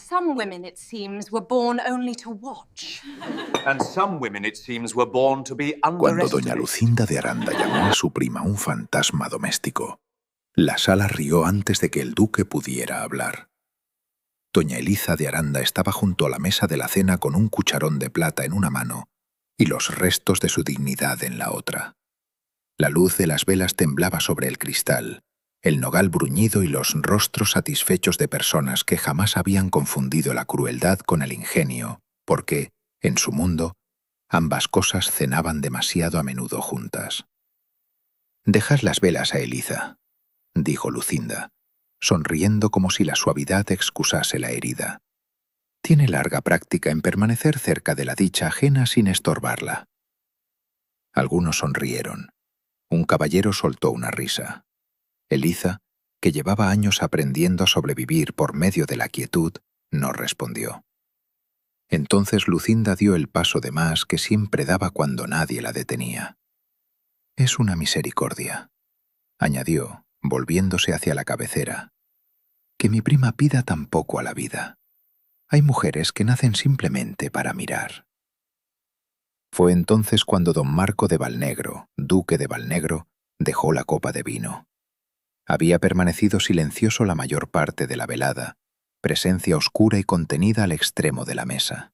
Some women, it seems, were born only to watch. And some women, it seems, were born to be Cuando doña underestimated. Lucinda de Aranda llamó a su prima un fantasma doméstico, la sala rió antes de que el duque pudiera hablar. Doña Eliza de Aranda estaba junto a la mesa de la cena con un cucharón de plata en una mano y los restos de su dignidad en la otra. La luz de las velas temblaba sobre el cristal, el nogal bruñido y los rostros satisfechos de personas que jamás habían confundido la crueldad con el ingenio, porque, en su mundo, ambas cosas cenaban demasiado a menudo juntas. «Dejad las velas a Eliza», dijo Lucinda, sonriendo como si la suavidad excusase la herida. «Tiene larga práctica en permanecer cerca de la dicha ajena sin estorbarla». Algunos sonrieron. Un caballero soltó una risa. Eliza, que llevaba años aprendiendo a sobrevivir por medio de la quietud, no respondió. Entonces Lucinda dio el paso de más que siempre daba cuando nadie la detenía. «Es una misericordia», añadió, volviéndose hacia la cabecera, «que mi prima pida tan poco a la vida. Hay mujeres que nacen simplemente para mirar». Fue entonces cuando don Marco de Valnegro, duque de Valnegro, dejó la copa de vino. Había permanecido silencioso la mayor parte de la velada, presencia oscura y contenida al extremo de la mesa.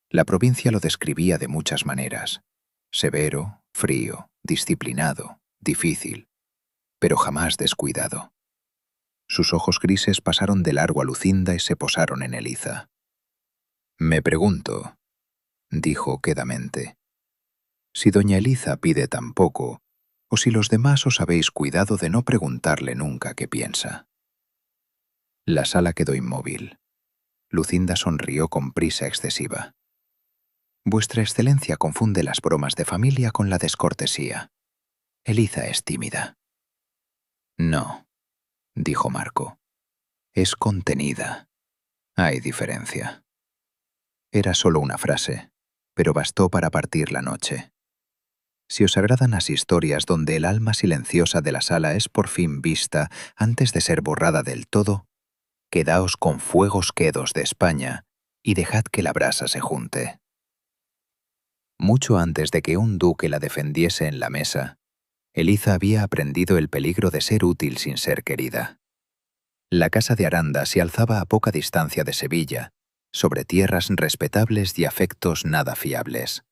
La provincia lo describía de muchas maneras: severo, frío, disciplinado, difícil, pero jamás descuidado. Sus ojos grises pasaron de largo a Lucinda y se posaron en Eliza. «Me pregunto», dijo quedamente, «si doña Eliza pide tan poco, o si los demás os habéis cuidado de no preguntarle nunca qué piensa». La sala quedó inmóvil. Lucinda sonrió con prisa excesiva. «Vuestra excelencia confunde las bromas de familia con la descortesía. Eliza es tímida». «No», dijo Marco. «Es contenida. Hay diferencia». Era solo una frase, pero bastó para partir la noche. Si os agradan las historias donde el alma silenciosa de la sala es por fin vista antes de ser borrada del todo, quedaos con Fuegos Quedos de España y dejad que la brasa se junte. Mucho antes de que un duque la defendiese en la mesa, Eliza había aprendido el peligro de ser útil sin ser querida. La casa de Aranda se alzaba a poca distancia de Sevilla, sobre tierras respetables y afectos nada fiables.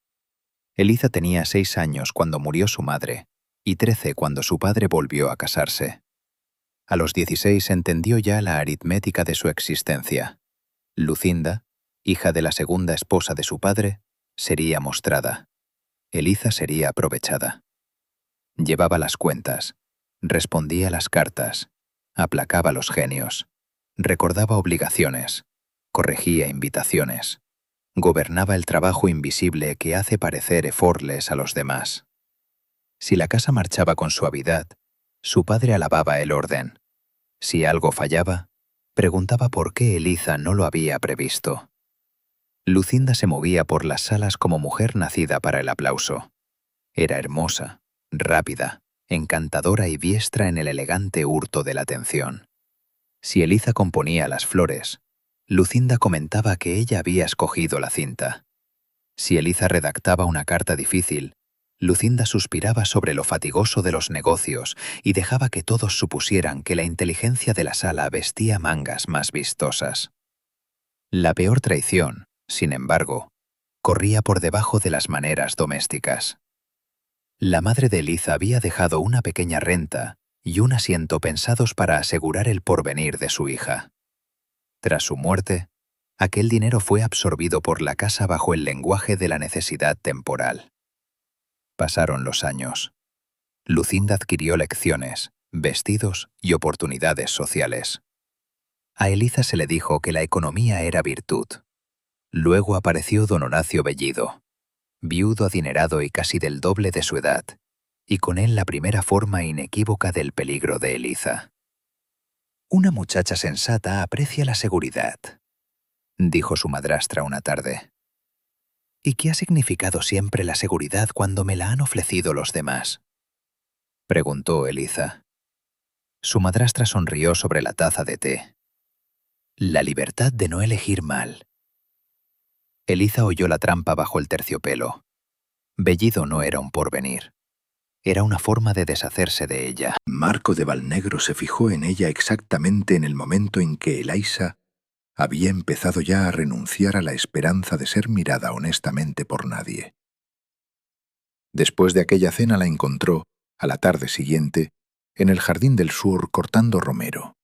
Eliza tenía 6 años cuando murió su madre y 13 cuando su padre volvió a casarse. A los 16 entendió ya la aritmética de su existencia. Lucinda, hija de la segunda esposa de su padre, sería mostrada. Eliza sería aprovechada. Llevaba las cuentas, respondía las cartas, aplacaba los genios, recordaba obligaciones, corregía invitaciones, gobernaba el trabajo invisible que hace parecer eforles a los demás. Si la casa marchaba con suavidad, su padre alababa el orden. Si algo fallaba, preguntaba por qué Eliza no lo había previsto. Lucinda se movía por las salas como mujer nacida para el aplauso. Era hermosa, rápida, encantadora y diestra en el elegante hurto de la atención. Si Eliza componía las flores, Lucinda comentaba que ella había escogido la cinta. Si Eliza redactaba una carta difícil, Lucinda suspiraba sobre lo fatigoso de los negocios y dejaba que todos supusieran que la inteligencia de la sala vestía mangas más vistosas. La peor traición, sin embargo, corría por debajo de las maneras domésticas. La madre de Eliza había dejado una pequeña renta y un asiento pensados para asegurar el porvenir de su hija. Tras su muerte, aquel dinero fue absorbido por la casa bajo el lenguaje de la necesidad temporal. Pasaron los años. Lucinda adquirió lecciones, vestidos y oportunidades sociales. A Eliza se le dijo que la economía era virtud. Luego apareció don Horacio Bellido, viudo adinerado y casi del doble de su edad, y con él la primera forma inequívoca del peligro de Eliza. «Una muchacha sensata aprecia la seguridad», dijo su madrastra una tarde. «¿Y qué ha significado siempre la seguridad cuando me la han ofrecido los demás?», preguntó Eliza. Su madrastra sonrió sobre la taza de té. La libertad de no elegir mal. Eliza oyó la trampa bajo el terciopelo. Bellido no era un porvenir. Era una forma de deshacerse de ella. Marco de Valnegro se fijó en ella exactamente en el momento en que Eliza había empezado ya a renunciar a la esperanza de ser mirada honestamente por nadie. Después de aquella cena la encontró, a la tarde siguiente, en el jardín del sur cortando romero.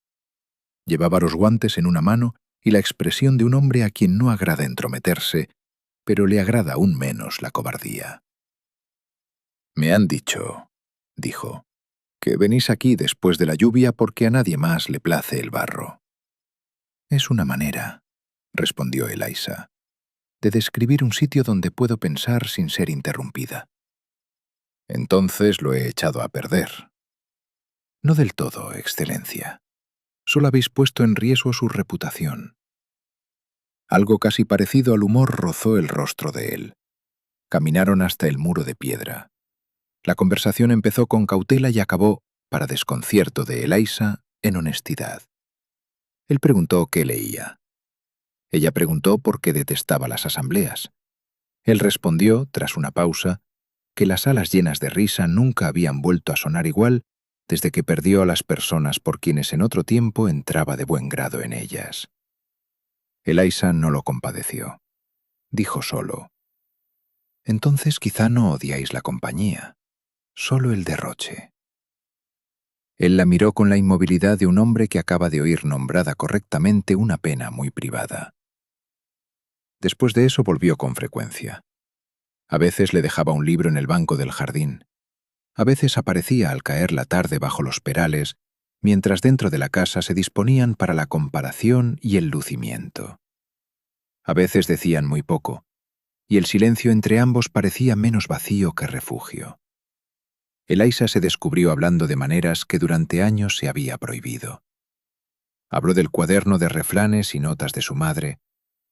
Llevaba los guantes en una mano y la expresión de un hombre a quien no agrada entrometerse, pero le agrada aún menos la cobardía. «Me han dicho», dijo, «que venís aquí después de la lluvia porque a nadie más le place el barro». «Es una manera», respondió Eliza, «de describir un sitio donde puedo pensar sin ser interrumpida». «Entonces lo he echado a perder». «No del todo, Excelencia. Solo habéis puesto en riesgo su reputación». Algo casi parecido al humor rozó el rostro de él. Caminaron hasta el muro de piedra. La conversación empezó con cautela y acabó, para desconcierto de Eliza, en honestidad. Él preguntó qué leía. Ella preguntó por qué detestaba las asambleas. Él respondió, tras una pausa, que las salas llenas de risa nunca habían vuelto a sonar igual desde que perdió a las personas por quienes en otro tiempo entraba de buen grado en ellas. Eliza no lo compadeció. Dijo solo, «Entonces quizá no odiáis la compañía, solo el derroche». Él la miró con la inmovilidad de un hombre que acaba de oír nombrada correctamente una pena muy privada. Después de eso volvió con frecuencia. A veces le dejaba un libro en el banco del jardín. A veces aparecía al caer la tarde bajo los perales, mientras dentro de la casa se disponían para la comparación y el lucimiento. A veces decían muy poco, y el silencio entre ambos parecía menos vacío que refugio. Eliza se descubrió hablando de maneras que durante años se había prohibido. Habló del cuaderno de refranes y notas de su madre,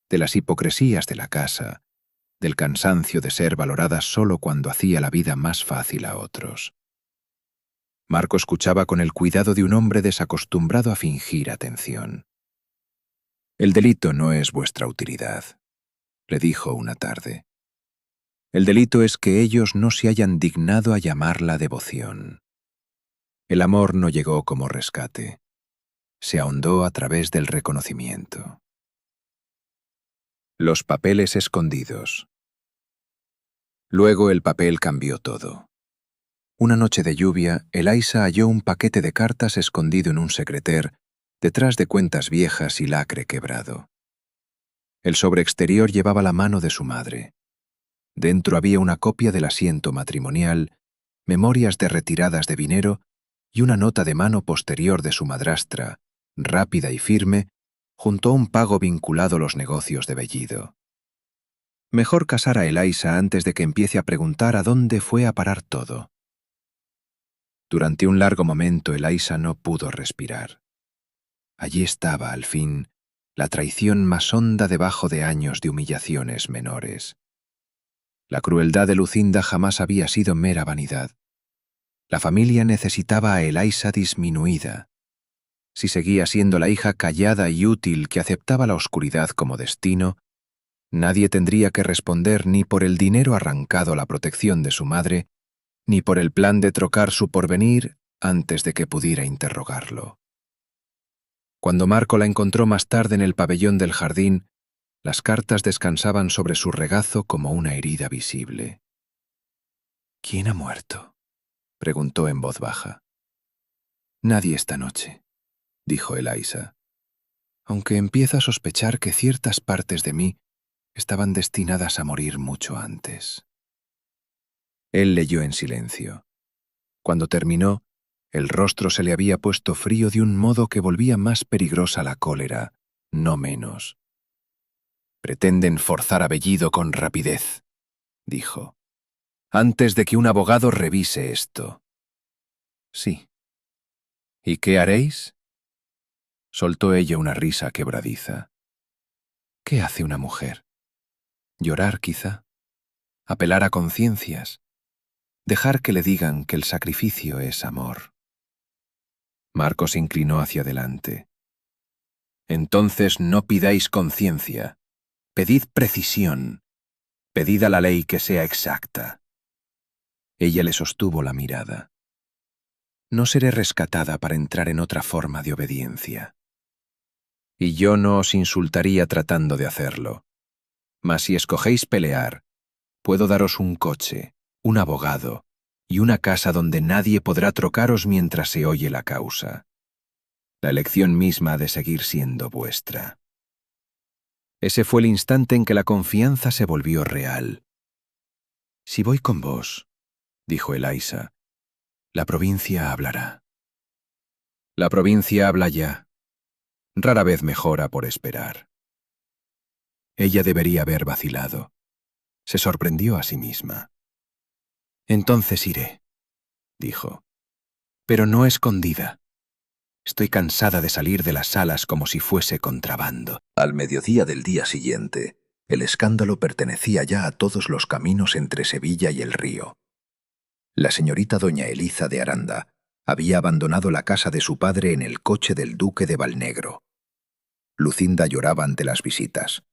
de las hipocresías de la casa, del cansancio de ser valorada solo cuando hacía la vida más fácil a otros. Marco escuchaba con el cuidado de un hombre desacostumbrado a fingir atención. «El delito no es vuestra utilidad», le dijo una tarde. «El delito es que ellos no se hayan dignado a llamarla devoción. El amor no llegó como rescate. Se ahondó a través del reconocimiento». Los papeles escondidos. Luego el papel cambió todo. Una noche de lluvia, Eliza halló un paquete de cartas escondido en un secreter, detrás de cuentas viejas y lacre quebrado. El sobre exterior llevaba la mano de su madre. Dentro había una copia del asiento matrimonial, memorias de retiradas de dinero y una nota de mano posterior de su madrastra, rápida y firme, junto a un pago vinculado a los negocios de Bellido. Mejor casar a Eliza antes de que empiece a preguntar a dónde fue a parar todo. Durante un largo momento Eliza no pudo respirar. Allí estaba, al fin, la traición más honda debajo de años de humillaciones menores. La crueldad de Lucinda jamás había sido mera vanidad. La familia necesitaba a Eliza disminuida. Si seguía siendo la hija callada y útil que aceptaba la oscuridad como destino, nadie tendría que responder ni por el dinero arrancado a la protección de su madre, ni por el plan de trocar su porvenir antes de que pudiera interrogarlo. Cuando Marco la encontró más tarde en el pabellón del jardín, las cartas descansaban sobre su regazo como una herida visible. «¿Quién ha muerto?», preguntó en voz baja. «Nadie esta noche», dijo Eliza, «aunque empiezo a sospechar que ciertas partes de mí estaban destinadas a morir mucho antes». Él leyó en silencio. Cuando terminó, el rostro se le había puesto frío de un modo que volvía más peligrosa la cólera, no menos. «Pretenden forzar a Bellido con rapidez», dijo, «antes de que un abogado revise esto». «Sí». «¿Y qué haréis?». Soltó ella una risa quebradiza. «¿Qué hace una mujer? Llorar, quizá. Apelar a conciencias. Dejar que le digan que el sacrificio es amor». Marco se inclinó hacia adelante. Entonces no pidáis conciencia. Pedid precisión. Pedid a la ley que sea exacta. Ella le sostuvo la mirada. No seré rescatada para entrar en otra forma de obediencia. Y yo no os insultaría tratando de hacerlo. Mas si escogéis pelear, puedo daros un coche, un abogado y una casa donde nadie podrá trocaros mientras se oye la causa. La elección misma ha de seguir siendo vuestra. Ese fue el instante en que la confianza se volvió real. Si voy con vos, dijo Eliza, la provincia hablará. La provincia habla ya. Rara vez mejora por esperar. Ella debería haber vacilado. Se sorprendió a sí misma. Entonces iré, dijo, pero no escondida. Estoy cansada de salir de las salas como si fuese contrabando. Al mediodía del día siguiente, el escándalo pertenecía ya a todos los caminos entre Sevilla y el río. La señorita doña Eliza de Aranda había abandonado la casa de su padre en el coche del duque de Valnegro. Lucinda lloraba ante las visitas.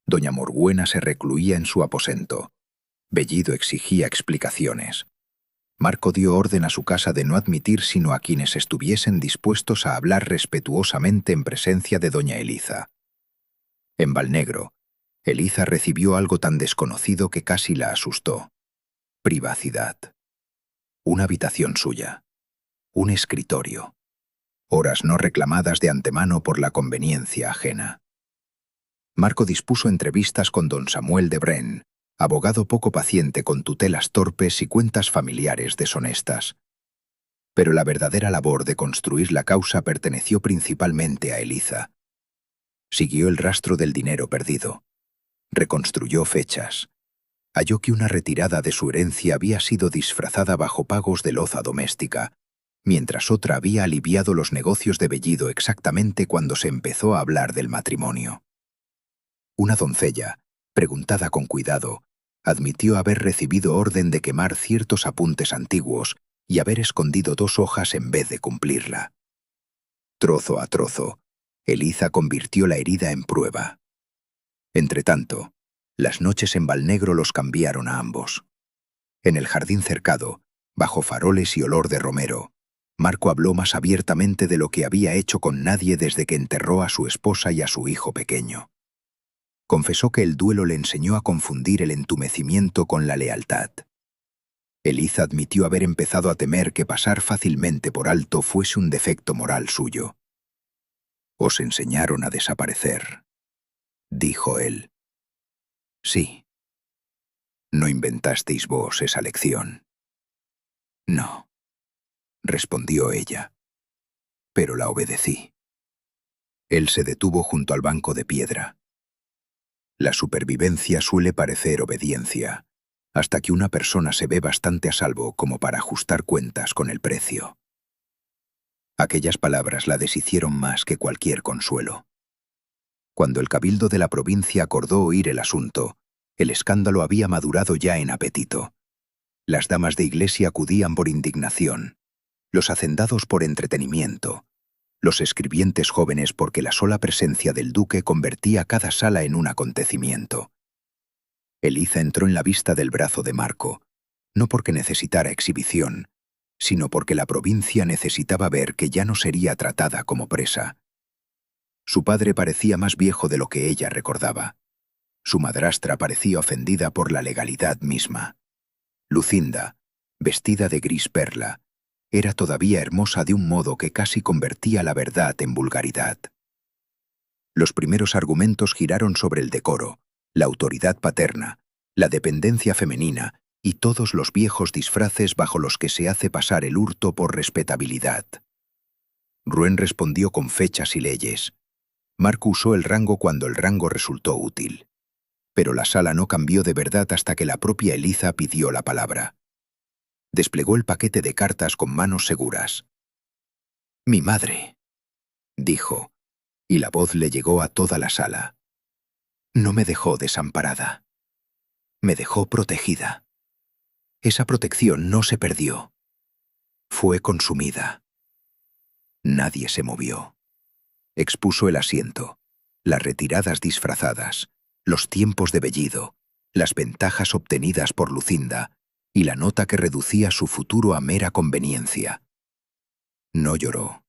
Doña Morbuena se recluía en su aposento. Bellido exigía explicaciones. Marco dio orden a su casa de no admitir sino a quienes estuviesen dispuestos a hablar respetuosamente en presencia de doña Eliza. En Valnegro, Eliza recibió algo tan desconocido que casi la asustó. Privacidad. Una habitación suya. Un escritorio. Horas no reclamadas de antemano por la conveniencia ajena. Marco dispuso entrevistas con don Samuel de Bren, abogado poco paciente con tutelas torpes y cuentas familiares deshonestas. Pero la verdadera labor de construir la causa perteneció principalmente a Eliza. Siguió el rastro del dinero perdido. Reconstruyó fechas. Halló que una retirada de su herencia había sido disfrazada bajo pagos de loza doméstica, mientras otra había aliviado los negocios de Bellido exactamente cuando se empezó a hablar del matrimonio. Una doncella, preguntada con cuidado, admitió haber recibido orden de quemar ciertos apuntes antiguos y haber escondido 2 hojas en vez de cumplirla. Trozo a trozo, Eliza convirtió la herida en prueba. Entretanto, las noches en Valnegro los cambiaron a ambos. En el jardín cercado, bajo faroles y olor de romero, Marco habló más abiertamente de lo que había hecho con nadie desde que enterró a su esposa y a su hijo pequeño. Confesó que el duelo le enseñó a confundir el entumecimiento con la lealtad. Eliza admitió haber empezado a temer que pasar fácilmente por alto fuese un defecto moral suyo. «Os enseñaron a desaparecer», dijo él. «Sí. ¿No inventasteis vos esa lección?» «No», respondió ella. «Pero la obedecí». Él se detuvo junto al banco de piedra. La supervivencia suele parecer obediencia, hasta que una persona se ve bastante a salvo como para ajustar cuentas con el precio. Aquellas palabras la deshicieron más que cualquier consuelo. Cuando el cabildo de la provincia acordó oír el asunto, el escándalo había madurado ya en apetito. Las damas de iglesia acudían por indignación, los hacendados por entretenimiento, los escribientes jóvenes porque la sola presencia del duque convertía cada sala en un acontecimiento. Eliza entró en la vista del brazo de Marco, no porque necesitara exhibición, sino porque la provincia necesitaba ver que ya no sería tratada como presa. Su padre parecía más viejo de lo que ella recordaba. Su madrastra parecía ofendida por la legalidad misma. Lucinda, vestida de gris perla, era todavía hermosa de un modo que casi convertía la verdad en vulgaridad. Los primeros argumentos giraron sobre el decoro, la autoridad paterna, la dependencia femenina y todos los viejos disfraces bajo los que se hace pasar el hurto por respetabilidad. Rouen respondió con fechas y leyes. Marco usó el rango cuando el rango resultó útil. Pero la sala no cambió de verdad hasta que la propia Eliza pidió la palabra. Desplegó el paquete de cartas con manos seguras. «Mi madre», dijo, y la voz le llegó a toda la sala. «No me dejó desamparada. Me dejó protegida. Esa protección no se perdió. Fue consumida». Nadie se movió. Expuso el asiento, las retiradas disfrazadas, los tiempos de Bellido, las ventajas obtenidas por Lucinda y la nota que reducía su futuro a mera conveniencia. No lloró,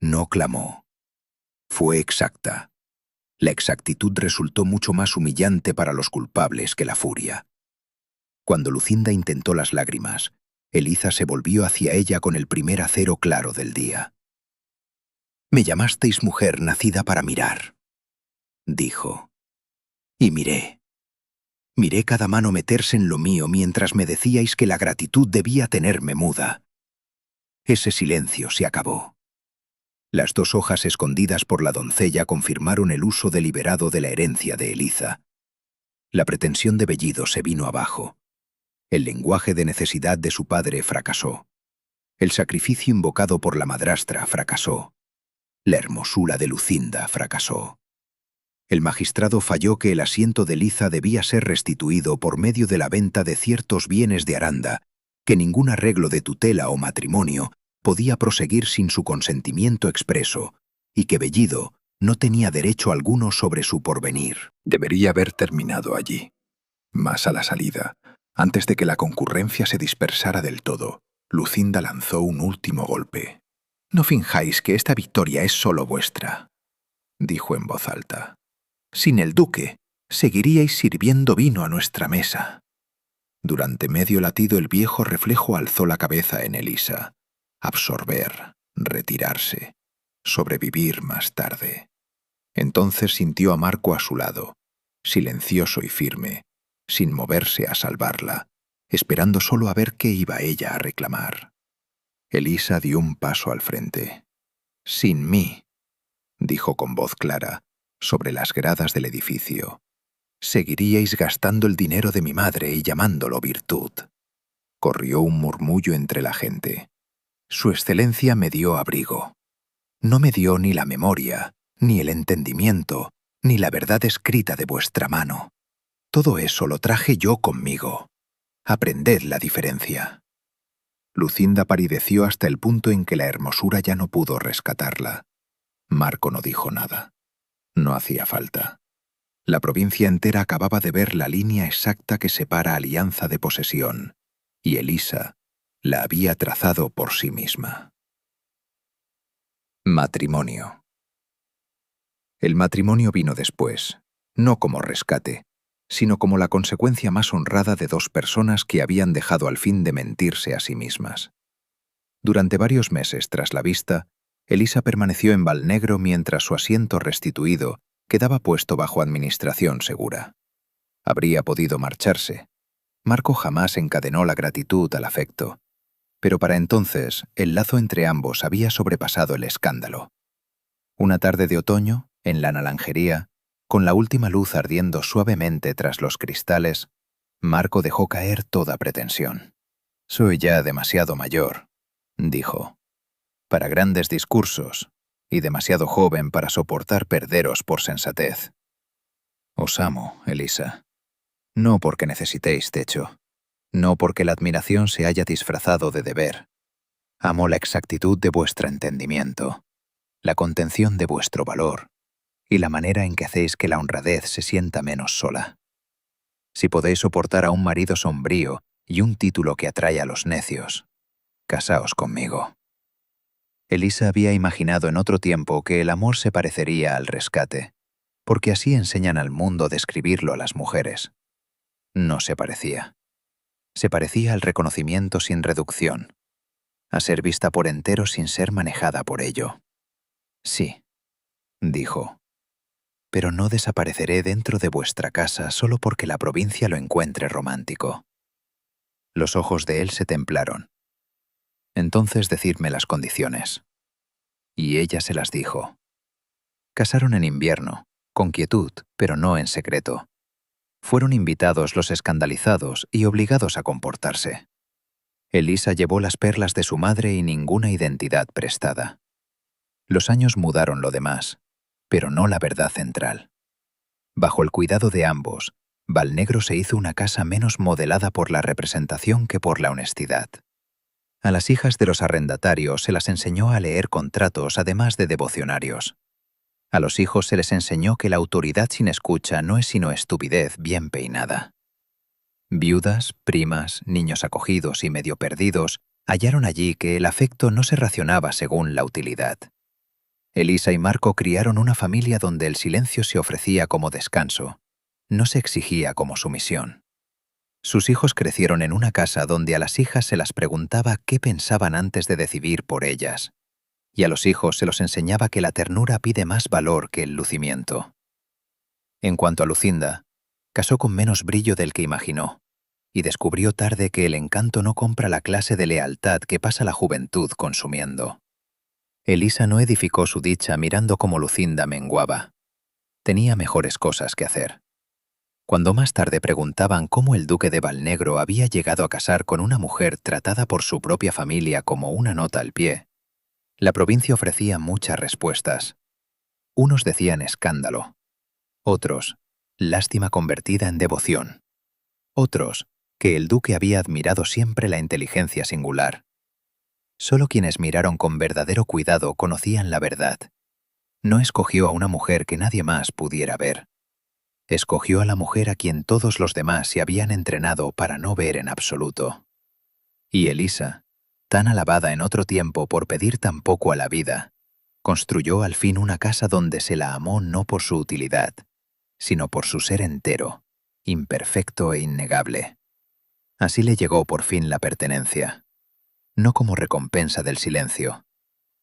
no clamó. Fue exacta. La exactitud resultó mucho más humillante para los culpables que la furia. Cuando Lucinda intentó las lágrimas, Eliza se volvió hacia ella con el primer acero claro del día. «Me llamasteis mujer nacida para mirar», dijo. «Y miré. Miré cada mano meterse en lo mío mientras me decíais que la gratitud debía tenerme muda. Ese silencio se acabó». Las 2 hojas escondidas por la doncella confirmaron el uso deliberado de la herencia de Eliza. La pretensión de Bellido se vino abajo. El lenguaje de necesidad de su padre fracasó. El sacrificio invocado por la madrastra fracasó. La hermosura de Lucinda fracasó. El magistrado falló que el asiento de Eliza debía ser restituido por medio de la venta de ciertos bienes de Aranda, que ningún arreglo de tutela o matrimonio podía proseguir sin su consentimiento expreso, y que Bellido no tenía derecho alguno sobre su porvenir. Debería haber terminado allí. Mas a la salida, antes de que la concurrencia se dispersara del todo, Lucinda lanzó un último golpe. «No finjáis que esta victoria es solo vuestra», dijo en voz alta. «Sin el duque, seguiríais sirviendo vino a nuestra mesa». Durante medio latido el viejo reflejo alzó la cabeza en Elisa. Absorber, retirarse, sobrevivir más tarde. Entonces sintió a Marco a su lado, silencioso y firme, sin moverse a salvarla, esperando solo a ver qué iba ella a reclamar. Elisa dio un paso al frente. «Sin mí», dijo con voz clara, sobre las gradas del edificio, «seguiríais gastando el dinero de mi madre y llamándolo virtud». Corrió un murmullo entre la gente. «Su excelencia me dio abrigo. No me dio ni la memoria, ni el entendimiento, ni la verdad escrita de vuestra mano. Todo eso lo traje yo conmigo. Aprended la diferencia». Lucinda palideció hasta el punto en que la hermosura ya no pudo rescatarla. Marco no dijo nada. No hacía falta. La provincia entera acababa de ver la línea exacta que separa alianza de posesión, y Elisa la había trazado por sí misma. Matrimonio. El matrimonio vino después, no como rescate, sino como la consecuencia más honrada de 2 personas que habían dejado al fin de mentirse a sí mismas. Durante varios meses tras la vista, Elisa permaneció en Valnegro mientras su asiento restituido quedaba puesto bajo administración segura. Habría podido marcharse. Marco jamás encadenó la gratitud al afecto, pero para entonces el lazo entre ambos había sobrepasado el escándalo. Una tarde de otoño, en la naranjería, con la última luz ardiendo suavemente tras los cristales, Marco dejó caer toda pretensión. «Soy ya demasiado mayor», dijo, «para grandes discursos y demasiado joven para soportar perderos por sensatez. Os amo, Elisa, no porque necesitéis techo, no porque la admiración se haya disfrazado de deber. Amo la exactitud de vuestro entendimiento, la contención de vuestro valor y la manera en que hacéis que la honradez se sienta menos sola. Si podéis soportar a un marido sombrío y un título que atrae a los necios, casaos conmigo». Elisa había imaginado en otro tiempo que el amor se parecería al rescate, porque así enseñan al mundo a describirlo a las mujeres. No se parecía. Se parecía al reconocimiento sin reducción, a ser vista por entero sin ser manejada por ello. «Sí», dijo, «pero no desapareceré dentro de vuestra casa solo porque la provincia lo encuentre romántico». Los ojos de él se templaron. «Entonces decidme las condiciones». Y ella se las dijo. Casaron en invierno, con quietud, pero no en secreto. Fueron invitados los escandalizados y obligados a comportarse. Elisa llevó las perlas de su madre y ninguna identidad prestada. Los años mudaron lo demás, pero no la verdad central. Bajo el cuidado de ambos, Valnegro se hizo una casa menos modelada por la representación que por la honestidad. A las hijas de los arrendatarios se las enseñó a leer contratos además de devocionarios. A los hijos se les enseñó que la autoridad sin escucha no es sino estupidez bien peinada. Viudas, primas, niños acogidos y medio perdidos hallaron allí que el afecto no se racionaba según la utilidad. Elisa y Marco criaron una familia donde el silencio se ofrecía como descanso, no se exigía como sumisión. Sus hijos crecieron en una casa donde a las hijas se las preguntaba qué pensaban antes de decidir por ellas, y a los hijos se los enseñaba que la ternura pide más valor que el lucimiento. En cuanto a Lucinda, casó con menos brillo del que imaginó, y descubrió tarde que el encanto no compra la clase de lealtad que pasa la juventud consumiendo. Elisa no edificó su dicha mirando cómo Lucinda menguaba. Tenía mejores cosas que hacer. Cuando más tarde preguntaban cómo el duque de Valnegro había llegado a casar con una mujer tratada por su propia familia como una nota al pie, la provincia ofrecía muchas respuestas. Unos decían escándalo, otros, lástima convertida en devoción, otros, que el duque había admirado siempre la inteligencia singular. Solo quienes miraron con verdadero cuidado conocían la verdad. No escogió a una mujer que nadie más pudiera ver. Escogió a la mujer a quien todos los demás se habían entrenado para no ver en absoluto. Y Elisa, tan alabada en otro tiempo por pedir tan poco a la vida, construyó al fin una casa donde se la amó no por su utilidad, sino por su ser entero, imperfecto e innegable. Así le llegó por fin la pertenencia, no como recompensa del silencio,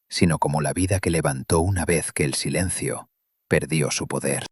sino como la vida que levantó una vez que el silencio perdió su poder.